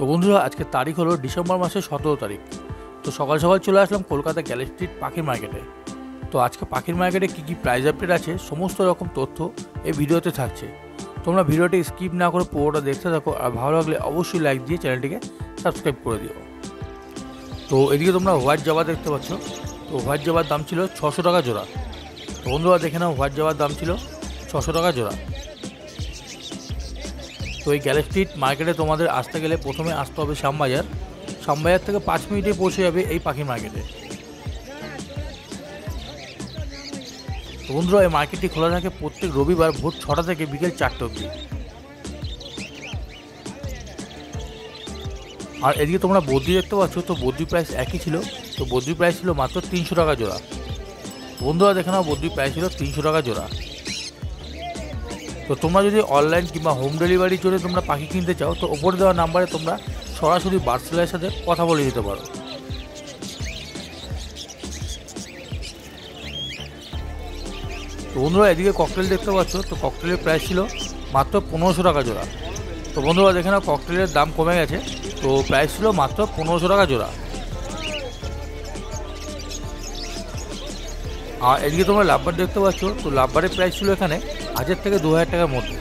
তো বন্ধুরা, আজকে তারিখ হলো ডিসেম্বর মাসের 17 তারিখ। তো সকাল সকাল চলে আসলাম কলকাতা গ্যালেক্সি স্ট্রিট পাখির মার্কেটে। তো আজকে পাখির মার্কেটে কী কী প্রাইস আপডেট আছে সমস্ত রকম তথ্য এই ভিডিওতে থাকছে। তোমরা ভিডিওটি স্কিপ না করে পুরোটা দেখতে থাকো, আর ভালো লাগলে অবশ্যই লাইক দিয়ে চ্যানেলটিকে সাবস্ক্রাইব করে দিও। তো এদিকে তোমরা হোয়াইট জাভা দেখতে পাচ্ছ। তো হোয়াইট জাভার দাম ছিল 600 টাকা জোড়া। তো বন্ধুরা দেখে নাও, হোয়াইট জাভার দাম ছিল 600 টাকা জোড়া। তো এই গ্যালেক্সি স্ট্রিট মার্কেটে তোমাদের আসতে গেলে প্রথমে আসতে হবে শ্যামবাজার। শ্যামবাজার থেকে 5 মিনিটে পৌঁছে যাবে এই পাখির মার্কেটে। তো বন্ধুরা, এই মার্কেটটি খোলা থাকে প্রত্যেক রবিবার ভোর 6টা থেকে বিকেল 4টে অবধি। আর এদিকে তোমরা বদ্রি দেখতে পাচ্ছ। তো বদ্রি প্রাইস একই ছিল। তো বদ্রি প্রাইস ছিল মাত্র 300 টাকা জোড়া। বন্ধুরা দেখে নাও, বদ্রি প্রাইস ছিল 300 টাকা জোড়া। তো তোমরা যদি অনলাইন কিংবা হোম ডেলিভারির জন্য তোমরা পাখি কিনতে চাও, তো ওপরে দেওয়া নাম্বারে তোমরা সরাসরি বার্ড সেলারের সাথে কথা বলে দিতে পারো। তো বন্ধুরা এদিকে ককটেল দেখতে পাচ্ছ। তো ককটেলের প্রাইস ছিল মাত্র 1500 টাকা জোড়া। তো বন্ধুরা দেখে নাও, ককটেলের দাম কমে গেছে। তো প্রাইস ছিল মাত্র 1500 টাকা জোড়া। আর এদিকে তোমরা লাভবার দেখতে পাচ্ছ। তো লাভবারের প্রাইস ছিল এখানে 1000 থেকে 2000 টাকার মধ্যে।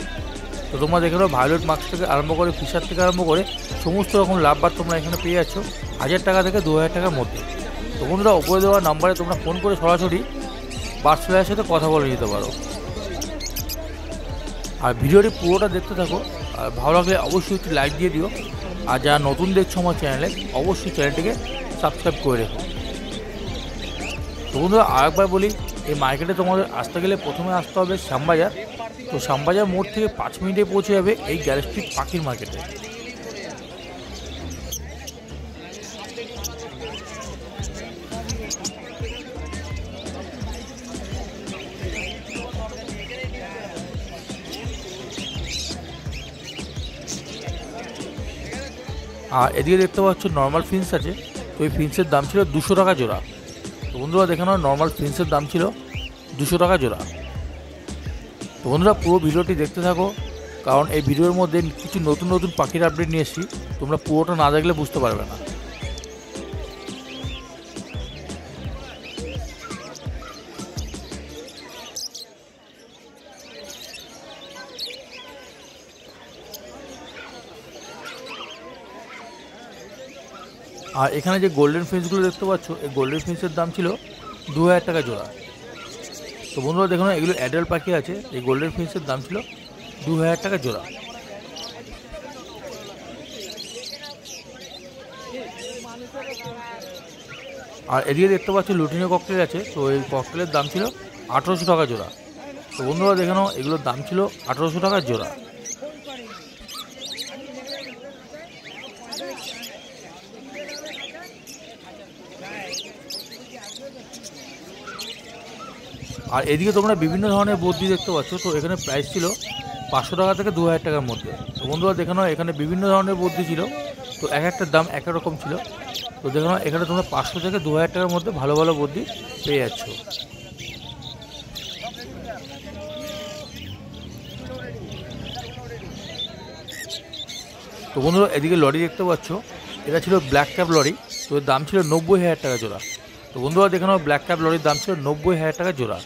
তো তোমরা দেখে নাও, ভায়োলেট মাস্ক থেকে আরম্ভ করে ফিশার থেকে আরম্ভ করে সমস্ত রকম লাভবার তোমরা এখানে পেয়ে যাচ্ছ 1000 টাকা থেকে 2000 টাকার মধ্যে। তো বন্ধুরা উপরে দেওয়া নাম্বারে তোমরা ফোন করে সরাসরি বার্ড সেলারের সাথে কথা বলে নিতে পারো। আর ভিডিওটি পুরোটা দেখতে থাকো, আর ভালো লাগলে অবশ্যই একটু লাইক দিয়ে দিও। আর যারা নতুন দেখছো আমার চ্যানেলে, অবশ্যই চ্যানেলটিকে সাবস্ক্রাইব করে রেখো। তো বন্ধুরা আরেকবার বলি, এই মার্কেটে তোমাদের আসতে গেলে প্রথমে আসতে হবে শ্যামবাজার। তো শ্যামবাজার মোড় থেকে 5 মিনিটে পৌঁছে যাবে এই গ্যালেক্সি স্ট্রিট পাখির মার্কেটে। আর এদিকে দেখতে পাচ্ছ নর্মাল ফিন্স আছে। তো এই ফিন্সের দাম ছিল 200 টাকা জোড়া। তো বন্ধুরা দেখে নাও, নর্মাল ফিন্সের দাম ছিল 200 টাকা জোড়া। তো বন্ধুরা পুরো ভিডিওটি দেখতে থাকো, কারণ এই ভিডিওর মধ্যে কিছু নতুন নতুন পাখির আপডেট নিয়ে এসেছি। তোমরা পুরোটা না দেখলে বুঝতে পারবে না। আর এখানে যে গোল্ডেন ফিন্সগুলো দেখতে পাচ্ছ, এই গোল্ডেন ফিন্সের দাম ছিল 2000 টাকা জোড়া। তো বন্ধুরা দেখুন, এগুলো অ্যাডাল্ট পাখি আছে। এই গোল্ডেন ফিন্সের দাম ছিল 2000 টাকা জোড়া। আর এদিকে দেখতে পাচ্ছি লুটিনো ককটেল আছে। তো এই ককটেলের দাম ছিল 1800 টাকা জোড়া। তো বন্ধুরা দেখে নাও, এগুলোর দাম ছিল 1800 টাকা জোড়া। আর এদিকে তোমরা বিভিন্ন ধরনের বদ্রি দেখতে পাচ্ছ। তো এখানে প্রাইস ছিল 500 টাকা থেকে 2000 টাকার মধ্যে। তো বন্ধুরা দেখে নাও, এখানে বিভিন্ন ধরনের বদ্রি ছিল। তো এক একটার দাম এক রকম ছিল। তো দেখে নাও, এখানে তোমরা 500 থেকে 2000 টাকার মধ্যে ভালো ভালো বদ্রি পেয়ে যাচ্ছ। তো বন্ধুরা এদিকে লরি দেখতে পাচ্ছ। এটা ছিল ব্ল্যাক ক্যাপ লরি। তো এর দাম ছিল 90,000 টাকা জোড়া। তো বন্ধুরা দেখে নাও, ব্ল্যাক ক্যাপ লরির দাম ছিল 90,000 টাকা জোড়া।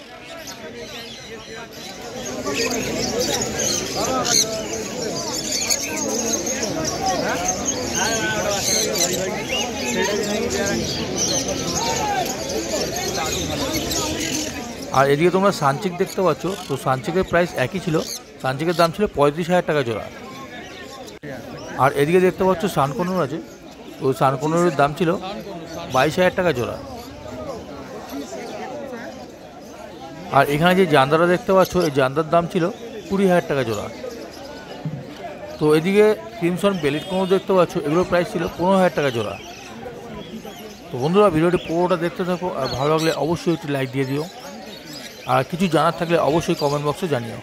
আর এদিকে তোমরা সানচিক দেখতে পাচ্ছ। তো সানচিকের প্রাইস একই ছিল। সানচিকের দাম ছিল 35,000 টাকা জোড়া। আর এদিকে দেখতে পাচ্ছ সানকনুর আছে। তো সানকনুরের দাম ছিল 22,000 টাকা জোড়া। আর এখানে যে জান্দারা দেখতে পাচ্ছ, এই জান্দার দাম ছিল 20,000 টাকা জোড়া। তো এদিকে ক্রিমসন বেলিট কোনও দেখতে পাচ্ছ, এগুলোর প্রাইস ছিল 15,000 টাকা জোড়া। তো বন্ধুরা ভিডিওটি পুরোটা দেখতে থাকো, আর ভালো লাগলে অবশ্যই একটি লাইক দিয়ে দিও। আর কিছু জানার থাকলে অবশ্যই কমেন্ট বক্সে জানিও।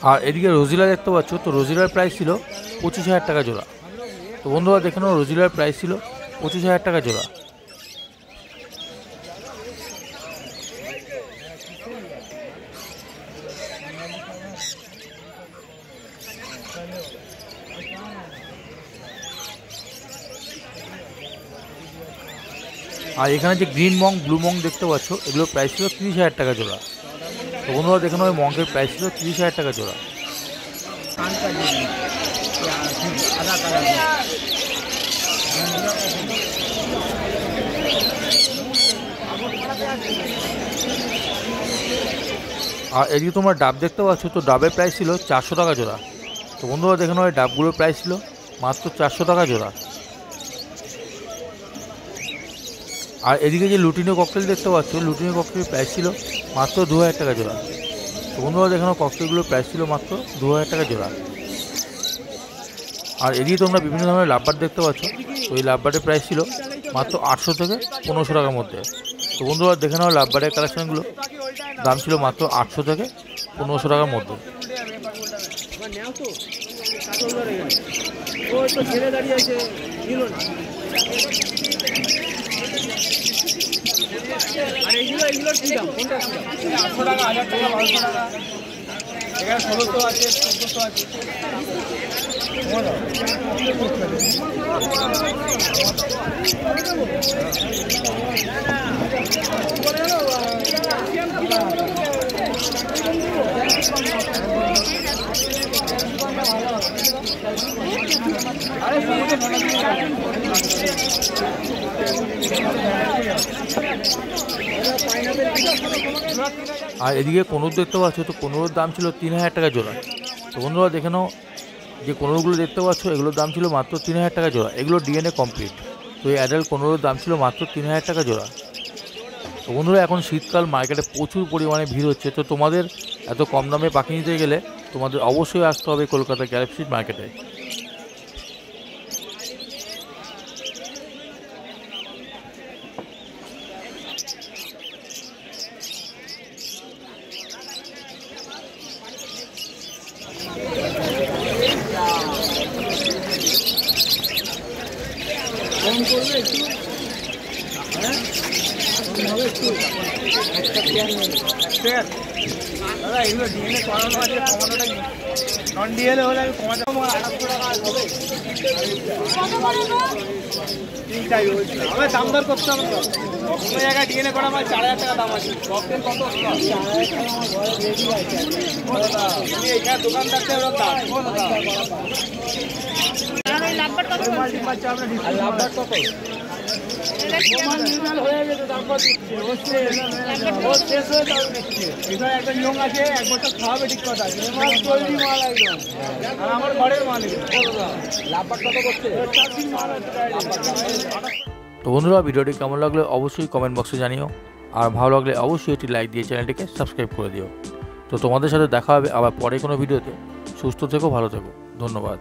আর এদিকে রোজিলা দেখতে পাচ্ছ। তো রোজিলার প্রাইস ছিল 25,000 টাকা জোড়া। তো বন্ধুরা দেখে নাও, রোজিলার প্রাইস ছিল 25,000 টাকা জোড়া। আর এখানে যে গ্রিন মং ব্লু মং দেখতে পাচ্ছ, এগুলোর প্রাইস ছিল 30,000 টাকা জোড়া। তো বন্ধুরা দেখে নাও, মঙ্কের প্রাইস ছিল 30,000 টাকা জোড়া। আর এদিকে তোমরা ডাব দেখতে পাচ্ছ, তো ডাবের প্রাইস ছিল 400 টাকা জোড়া। তো বন্ধুরা দেখে নাও, এই ডাবগুলোর প্রাইস ছিল মাত্র 400 টাকা জোড়া। আর এদিকে যে লুটিনো ককটেল দেখতে পাচ্ছ, লুটিনো ককটেলের প্রাইস ছিল মাত্র 2000 টাকা জোড়া। তো বন্ধুরা দেখে নাও, ককটেলগুলোর প্রাইস ছিল মাত্র 2000 টাকা জোড়া। আর এদিকে তোমরা বিভিন্ন ধরনের লাভবার দেখতে পাচ্ছ, তো এই লাভবারের প্রাইস ছিল মাত্র 800 থেকে 1500 টাকার মধ্যে। তো বন্ধুরা দেখে নাও, লাভবারের কালেকশনগুলো দাম ছিল মাত্র 800 থেকে 1500 টাকার মধ্যে। আর এইগুলোর কি দাম? কোনটা 800 টাকা, 1000 টাকা, 1200 টাকা, এখানে 1600 আছে, 1400 আছে। আর এদিকে কোনুর দেখতে পাচ্ছ, তো কোনুরের দাম ছিল 3000 টাকা জোড়া। তো বন্ধুরা দেখে নাও, যে কোনুরগুলো দেখতে পাচ্ছ, এগুলোর দাম ছিল মাত্র 3000 টাকা জোড়া। এগুলো ডিএনএ কমপ্লিট। তো এই অ্যাডাল্ট কোনুরের দাম ছিল মাত্র 3000 টাকা জোড়া। তো বন্ধুরা এখন শীতকাল, মার্কেটে প্রচুর পরিমাণে ভিড় হচ্ছে। তো তোমাদের এত কম দামে পাখি নিতে গেলে তোমাদের অবশ্যই আসতে হবে কলকাতা গ্যালাক্সি স্ট্রিট মার্কেটে। কম করবে একটু, হ্যাঁ হবে একটু। দাদা এগুলো ডিএনএ করানো আছে, কমানোটা নন ডিএনএ হলে আমি কমাতে 800 টাকা হবে। তিনটাই হবে, দাম দর করতে হবে। তো কোনো জায়গায় ডিএনএ করা আমার 4000 টাকা দাম আছে। ককটেল কত? 4000 টাকা আমার ঘরে রেডি আছে। আমি এইখানে দোকানদার থেকে দাম লাভবার কত? আর লাভবার কত? হয়ে গেছে, তারপর শেষ হয়ে যাবে। এখানে একটা নিয়ম আছে, এক বছর খাওয়াবে, ঠিক কথা। মাল তৈরি মাল একদম, আর আমার ঘরের মাল। লাভবার কত করছে? তো বন্ধুরা ভিডিওটি কেমন লাগলো অবশ্যই কমেন্ট বক্সে জানিও। আর ভালো লাগলে অবশ্যই একটি লাইক দিয়ে চ্যানেলটিকে সাবস্ক্রাইব করে দিও। তো তোমাদের সাথে দেখা হবে আবার পরে কোনো ভিডিওতে। সুস্থ থেকো, ভালো থেকো, ধন্যবাদ।